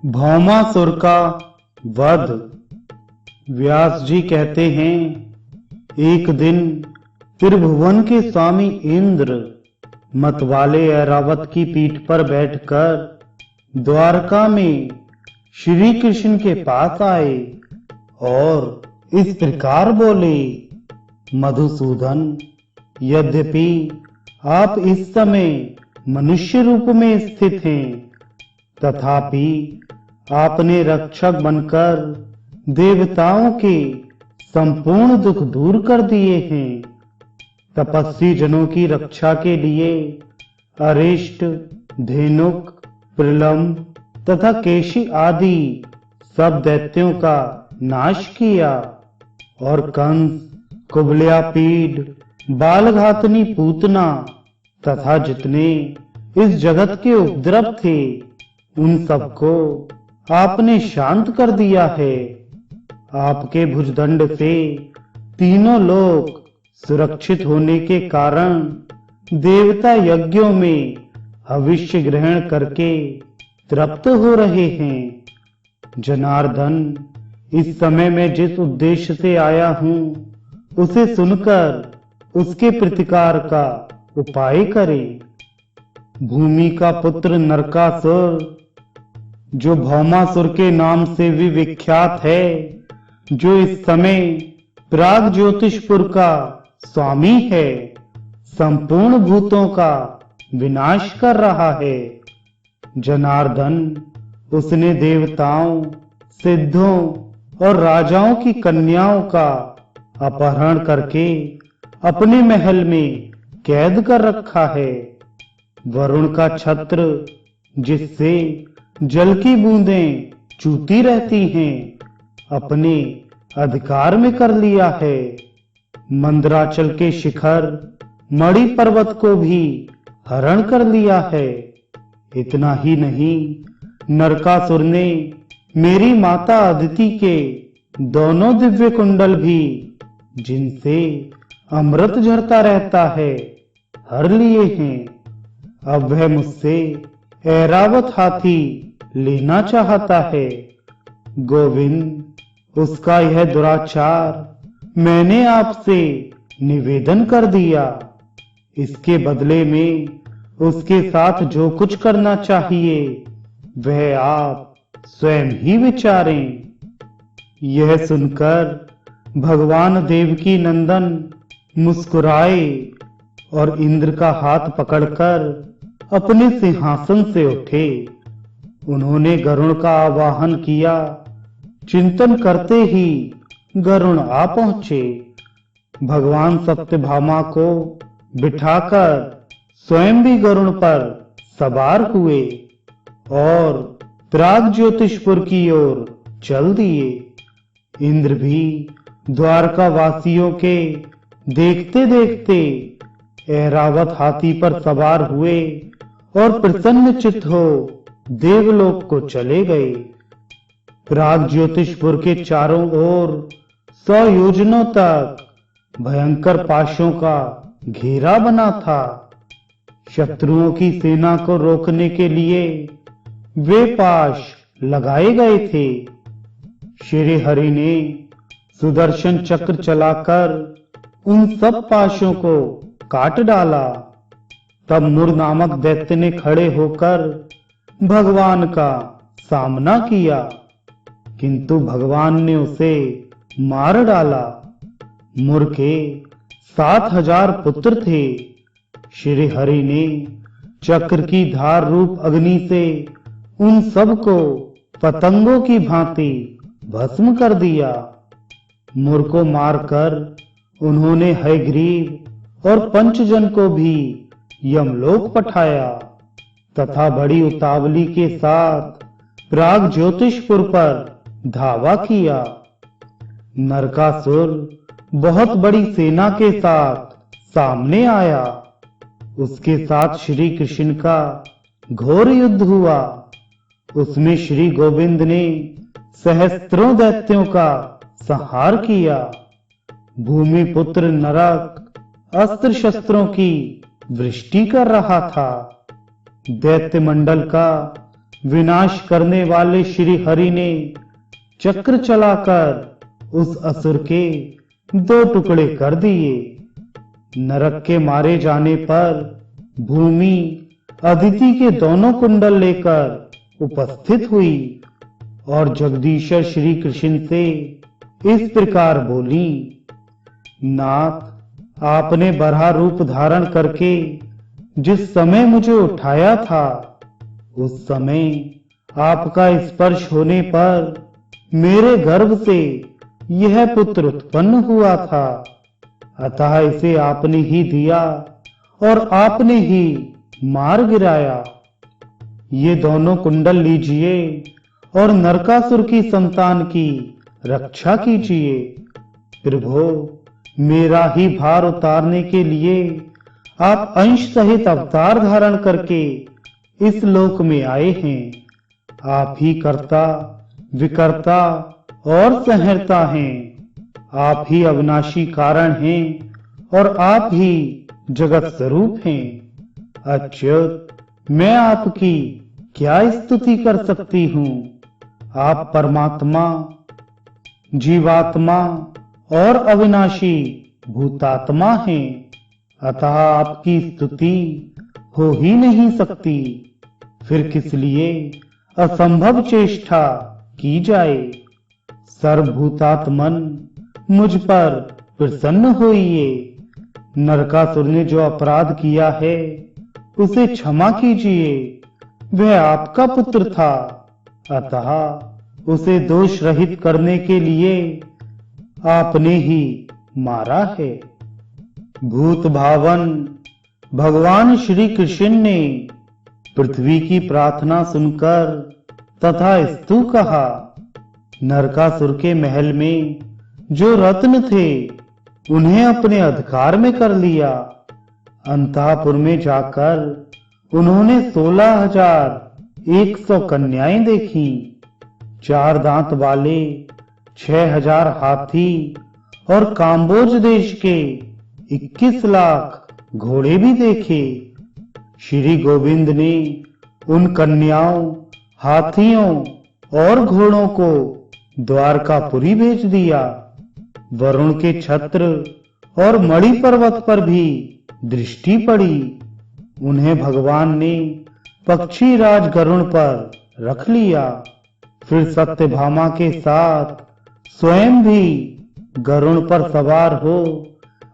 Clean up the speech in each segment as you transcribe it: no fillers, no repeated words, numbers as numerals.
भौमासुर का वध। व्यास जी कहते हैं, एक दिन त्रिभुवन के स्वामी इंद्र मतवाले ऐरावत की पीठ पर बैठकर द्वारका में श्री कृष्ण के पास आए और इस प्रकार बोले, मधुसूदन, यद्यपि आप इस समय मनुष्य रूप में स्थित हैं, तथापि आपने रक्षक बनकर देवताओं के संपूर्ण दुख दूर कर दिए हैं। तपस्वी जनों की रक्षा के लिए अरिष्ट, धेनुक, प्रलंब तथा केशी आदि सब दैत्यों का नाश किया और कंस, कुबल्यापीड, बालघातनी पूतना तथा जितने इस जगत के उपद्रव थे, उन सबको आपने शांत कर दिया है। आपके भुजदंड से तीनों लोक सुरक्षित होने के कारण देवता यज्ञों में हविष्य ग्रहण करके तृप्त हो रहे हैं। जनार्दन, इस समय मैं जिस उद्देश्य से आया हूँ, उसे सुनकर उसके प्रतिकार का उपाय करें। भूमि का पुत्र नरकासुर, जो भौमासुर के नाम से भी विख्यात है, जो इस समय प्राग ज्योतिषपुर का स्वामी है, संपूर्ण भूतों का विनाश कर रहा है। जनार्दन, उसने देवताओं, सिद्धों और राजाओं की कन्याओं का अपहरण करके अपने महल में कैद कर रखा है। वरुण का छत्र, जिससे जल की बूंदें चूती रहती हैं, अपने अधिकार में कर लिया है। मंदराचल के शिखर मणि पर्वत को भी हरण कर लिया है। इतना ही नहीं, नरकासुर ने मेरी माता अदिति के दोनों दिव्य कुंडल भी, जिनसे अमृत झरता रहता है, हर लिए हैं। अब वह मुझसे ऐरावत हाथी लेना चाहता है। गोविंद, उसका यह दुराचार मैंने आपसे निवेदन कर दिया। इसके बदले में उसके साथ जो कुछ करना चाहिए, वह आप स्वयं ही विचारें। यह सुनकर भगवान देवकी नंदन मुस्कुराए और इंद्र का हाथ पकड़कर अपने सिंहासन से उठे। उन्होंने गरुण का आवाहन किया। चिंतन करते ही गरुण आ पहुंचे। भगवान सत्यभामा को बिठाकर स्वयं भी गरुण पर सवार हुए और प्राग ज्योतिषपुर की ओर चल दिए। इंद्र भी द्वारका वासियों के देखते देखते ऐरावत हाथी पर सवार हुए और प्रसन्न चित्त हो देवलोक को चले गए। प्राग ज्योतिषपुर के चारों ओर 100 योजनों तक भयंकर पाशों का घेरा बना था। शत्रुओं की सेना को रोकने के लिए वे पाश लगाए गए थे। श्री हरि ने सुदर्शन चक्र चलाकर उन सब पाशों को काट डाला। तब मुर नामक दैत्य ने खड़े होकर भगवान का सामना किया, किंतु भगवान ने उसे मार डाला। मुर के 7000 पुत्र थे। श्री हरि ने चक्र की धार रूप अग्नि से उन सबको पतंगों की भांति भस्म कर दिया। मुर को मारकर उन्होंने हयग्रीव और पंचजन को भी यमलोक पठाया तथा बड़ी उतावली के साथ प्राग ज्योतिषपुर पर धावा किया। नरकासुर बहुत बड़ी सेना के साथ सामने आया। उसके साथ श्री कृष्ण का घोर युद्ध हुआ। उसमें श्री गोविंद ने सहस्त्रों दैत्यों का संहार किया। भूमि पुत्र नरक अस्त्र शस्त्रों की वृष्टि कर रहा था। दैत्य मंडल का विनाश करने वाले श्री हरि ने चक्र चलाकर उस असुर के 2 टुकड़े कर दिए। नरक के मारे जाने पर भूमि अदिति के दोनों कुंडल लेकर उपस्थित हुई और जगदीश्वर श्री कृष्ण से इस प्रकार बोली, नाथ, आपने बराह रूप धारण करके जिस समय मुझे उठाया था, उस समय आपका स्पर्श होने पर मेरे गर्भ से यह पुत्र उत्पन्न हुआ था। अतः इसे आपने ही दिया और आपने ही मार गिराया। ये दोनों कुंडल लीजिए और नरकासुर की संतान की रक्षा कीजिए। प्रभु, मेरा ही भार उतारने के लिए आप अंश सहित अवतार धारण करके इस लोक में आए हैं। आप ही कर्ता, विकर्ता और संहर्ता हैं। आप ही अविनाशी कारण हैं और आप ही जगत स्वरूप हैं। अच्युत, मैं आपकी क्या स्तुति कर सकती हूँ। आप परमात्मा, जीवात्मा और अविनाशी भूतात्मा हैं। अतः आपकी स्तुति हो ही नहीं सकती। फिर किस लिए असंभव चेष्टा की जाए। सर्वभूतात्मन, मुझ पर प्रसन्न होइए। नरकासुर ने जो अपराध किया है उसे क्षमा कीजिए। वह आपका पुत्र था, अतः उसे दोष रहित करने के लिए आपने ही मारा है। भूत भावन भगवान श्री कृष्ण ने पृथ्वी की प्रार्थना सुनकर तथा स्तु कहा, नरकासुर के महल में जो रत्न थे उन्हें अपने अधिकार में कर लिया। अंतःपुर में जाकर उन्होंने 16,100 कन्याएं देखी। 4 दांत वाले 6,000 हाथी और काम्बोज देश के 21 लाख घोड़े भी देखे। श्री गोविंद ने उन कन्याओं, हाथियों और घोड़ों को द्वारकापुरी भेज दिया। वरुण के छत्र और मणि पर्वत पर भी दृष्टि पड़ी। उन्हें भगवान ने पक्षी राज गरुण पर रख लिया। फिर सत्यभामा के साथ स्वयं भी गरुण पर सवार हो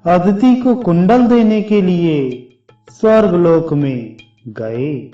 अदिति को कुंडल देने के लिए स्वर्गलोक में गए।